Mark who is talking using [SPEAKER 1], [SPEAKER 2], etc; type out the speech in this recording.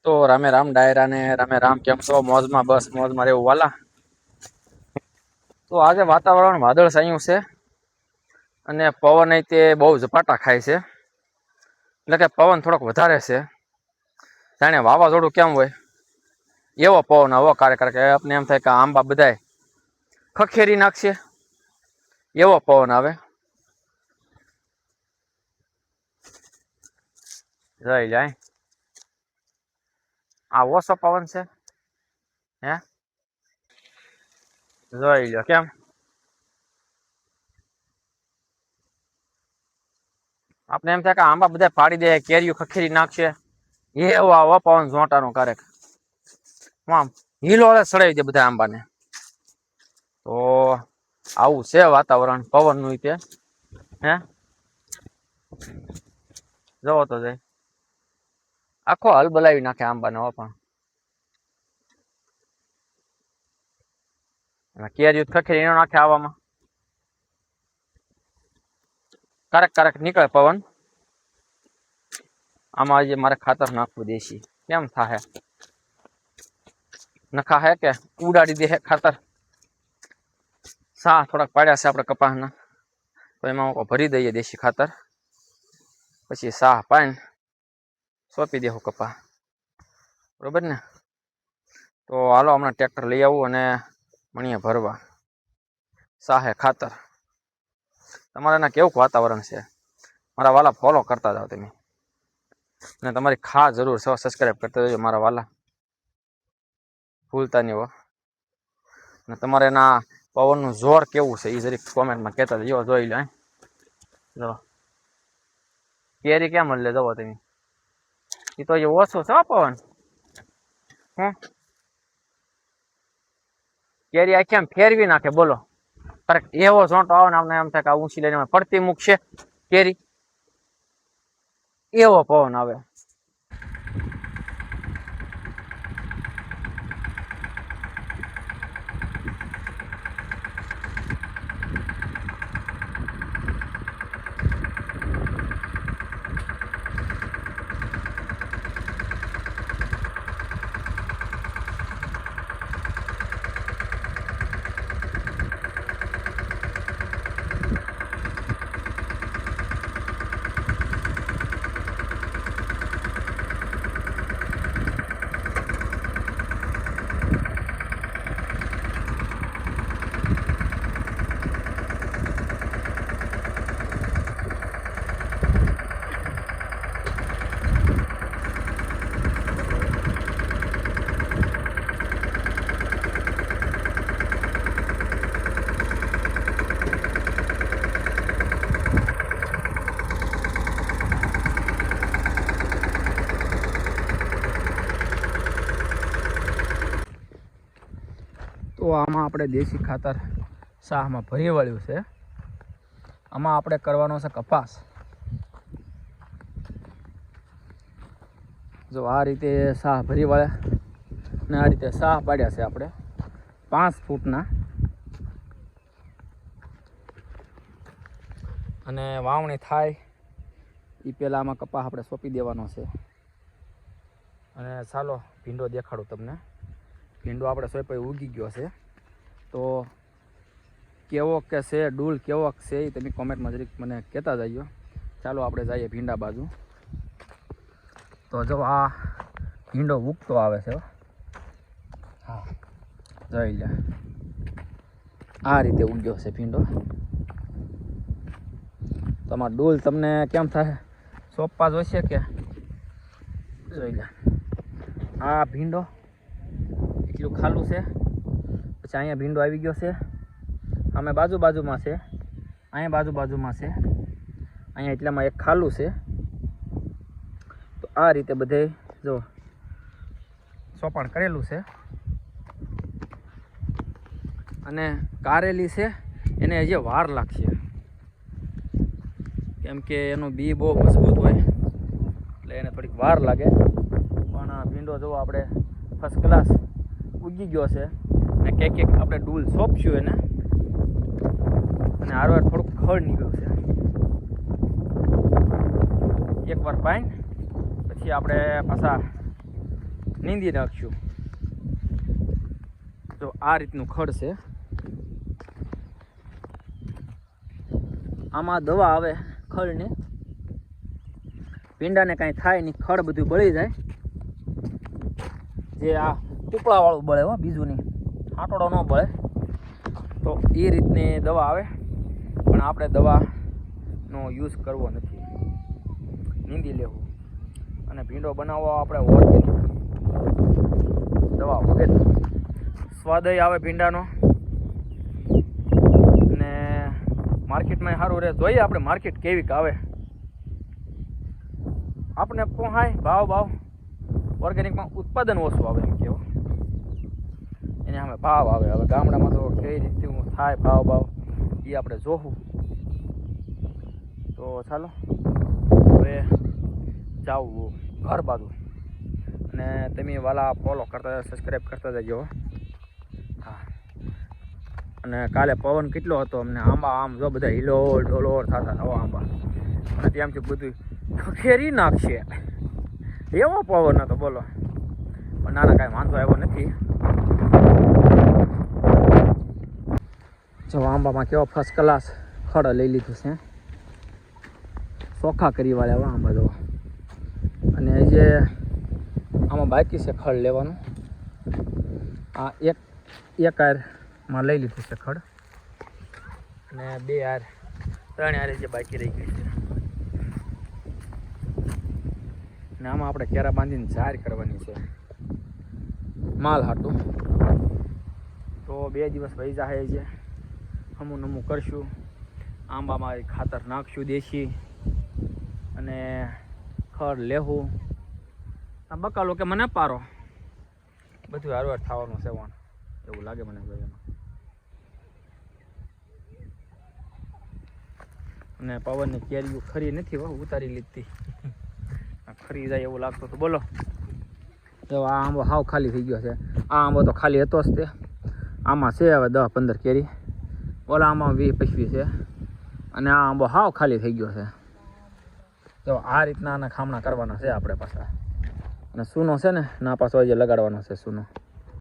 [SPEAKER 1] તો રામે રામ ડાયરા ને રામે રામ, કેમ છો? મોજમાં? બસ મોજમાં રહેવું વાલા. તો આજે વાતાવરણ વાદળ છાયું છે અને પવન તે બહુ ઝપાટા ખાય છે, એટલે કે પવન થોડોક વધારે છે. જાણે વાવાઝોડું કેમ હોય એવો પવન આવો કાર્યકર કે આપને એમ થાય કે આંબા બધાય ખખેરી નાખશે એવો પવન આવે. જોઈ જાય આ ઓછો પવન છે હે, જોઈ લો કેમ આપણે એમ થાય કે આંબા બધા પાડી દે, કેરીઓ ખખેરી નાખશે એવો આવો પવન ઝોંટાનો કારેક આમ હિલો સડાવી દે બધા આંબાને. તો આવું છે વાતાવરણ પવન નું તે હે, જોવો તો જાય આખો હલ બલાવી નાખે આંબાનો પણ કેરીઓ ખખેરી ન નાખે આવામાં. કારક કારક નીકળે પવન. આમાં આજે મારે ખાતર નાખવું દેશી, કેમ થાહે? નખા હે કે ઉડાડી દે ખાતર. સા થોડાક પાડ્યા છે આપણે કપાસના, તો એમાં ભરી દઈએ દેશી ખાતર, પછી સાહ પાઈને સોંપી દેવું કપા. બરોબર ને? તો હાલો હમણાં ટ્રેક્ટર લઈ આવું અને મણીએ ભરવા સાહે ખાતર. તમારે ના કેવું વાતાવરણ છે મારા વાલા? ફોલો કરતા જાવ તમે, અને તમારી જરૂર છે સબસ્ક્રાઈબ કરતા જજો મારા વાલા, ભૂલતા નહીં હો. અને તમારે એના પવનનું જોર કેવું છે એ જરીક કોમેન્ટમાં કહેતા જજો. જોઈ લો જો કેરી કેમ લે જવો તમે, એ તો ઓછું છે પવન. કેરી આખી આમ ફેરવી નાખે બોલો. એવો ઝોંટો આવે ને અમને એમ થાય કે ઊંચી લઈને પડતી મૂકશે કેરી, એવો પવન આવે. તો આમાં આપણે દેશી ખાતર શાહમાં ભરી વાળ્યું છે. આમાં આપણે કરવાનો છે કપાસ. જો આ રીતે શાહ ભરી વાળ્યા ને આ રીતે શાહ પાડ્યા છે આપણે 5 ફૂટના, અને વાવણી થાય એ પહેલાં આમાં કપાસ આપણે સોંપી દેવાનો છે. અને ચાલો ભીંડો દેખાડું તમને. ભીંડો આપણે સોંપાઈ ઉગી ગયો છે, તો કેવોક કે છે ડૂલ કેવોક છે એ તમે કોમેન્ટમાં જરીક મને કહેતા જઈઓ. ચાલો આપણે જઈએ ભીંડા બાજુ. તો જો આ ભીંડો ઉગતો આવે છે. હા જોઈ લે, આ રીતે ઉગ્યો છે ભીંડો. તમારા ડૂલ તમને કેમ થાય સોંપવા જોઈશે કે? જોઈ લે આ ભીંડો એટલું ખાલું છે, પછી અહીંયા ભીંડો આવી ગયો છે, અમે બાજુમાં છે, અહીંયા બાજુમાં છે, અહીંયા એટલામાં એક ખાલું છે. તો આ રીતે બધે જો સોપાણ કરેલું છે. અને કારેલી છે એને હજી વાર લાગશે, કેમ કે એનું બી બહુ મજબૂત હોય એટલે એને થોડીક વાર લાગે. પણ ભીંડો જો આપણે ફર્સ્ટ ક્લાસ ઉગી ગયો છે, અને કંઈક આપણે ડૂલ સોંપશું એને, અને હારવાર થોડુંક ખડ નીકળ્યું છે. એકવાર પાઈને પછી આપણે પાછા નીંદી નાખશું. તો આ રીતનું ખડ છે. આમાં દવા આવે ખડને, ભીંડાને કાંઈ થાય નહીં, ખડ બધું બળી જાય. જે આ ટુકડાવાળું બળે હો, બીજું નહીં, હાટોડો ન બળે. તો એ રીતની દવા આવે, પણ આપણે દવાનો યુઝ કરવો નથી, નીંદી લેવું. અને ભીંડો બનાવવા આપણે ઓર્ગેનિક દવા વગેરે સ્વાદય આવે ભીંડાનો, અને માર્કેટમાં સારું રહે. જોઈએ આપણે માર્કેટ કેવીક આવે, આપણે પોહાય ભાવ ઓર્ગેનિકમાં ઉત્પાદન ઓછું આવે એમ કહેવો, એને અમે ભાવ આવે. હવે ગામડામાં તો કઈ રીતે થાય ભાવ એ આપણે જોવું. તો ચાલો હવે જાવું ઘર બાજુ, અને તમે વાલા ફોલો કરતા સબસ્ક્રાઈબ કરતા જજો. હા, અને કાલે પવન કેટલો હતો, અમને આંબા આમ જો બધા હિલોળ ઢોલોળ થતા નવા આંબા, અને ત્યાંથી બધું ખેરી નાખશે એવો પવન હતો બોલો. પણ નાના કાંઈ વાંધો આવ્યો નથી. જો આંબામાં કેવો ફર્સ્ટ ક્લાસ ખડ લઈ લીધું છે, ચોખ્ખા કરી વાળા આંબા જો. અને જે આમાં બાકી છે ખડ લેવાનું, આ એક આરમાં લઈ લીધું છે ખડ, અને 2 આર 3 આર જે બાકી રહી ગઈ છે. અને આમાં આપણે કેરા બાંધીને જાહેર કરવાની છે માલ હાટું. તો 2 દિવસ વહી જાય છે, હમું નમું કરશું, આંબામાં ખાતર નાખશું દેશી, અને ખડ લેવું. આ બકાલો કે મને પારો બધું હારવાર થવાનું છે વણ, એવું લાગે મને એમાં. અને પવનની કેરીઓ ખરી નથી ઉતારી લીધી, ખરી જાય એવું લાગતું હતું બોલો. તો આ આંબો હાવ ખાલી થઈ ગયો છે. આ આંબો તો ખાલી હતો જ તે, આમાં છે હવે 10-15 કેરી, ઓલા આમાં 20-25 છે, અને આ આંબો હાવ ખાલી થઈ ગયો છે. તો આ રીતના આના ખામણા કરવાના છે આપણે પાછા. અને સૂનો છે ને ના પાછો જે લગાડવાનો છે સૂનો.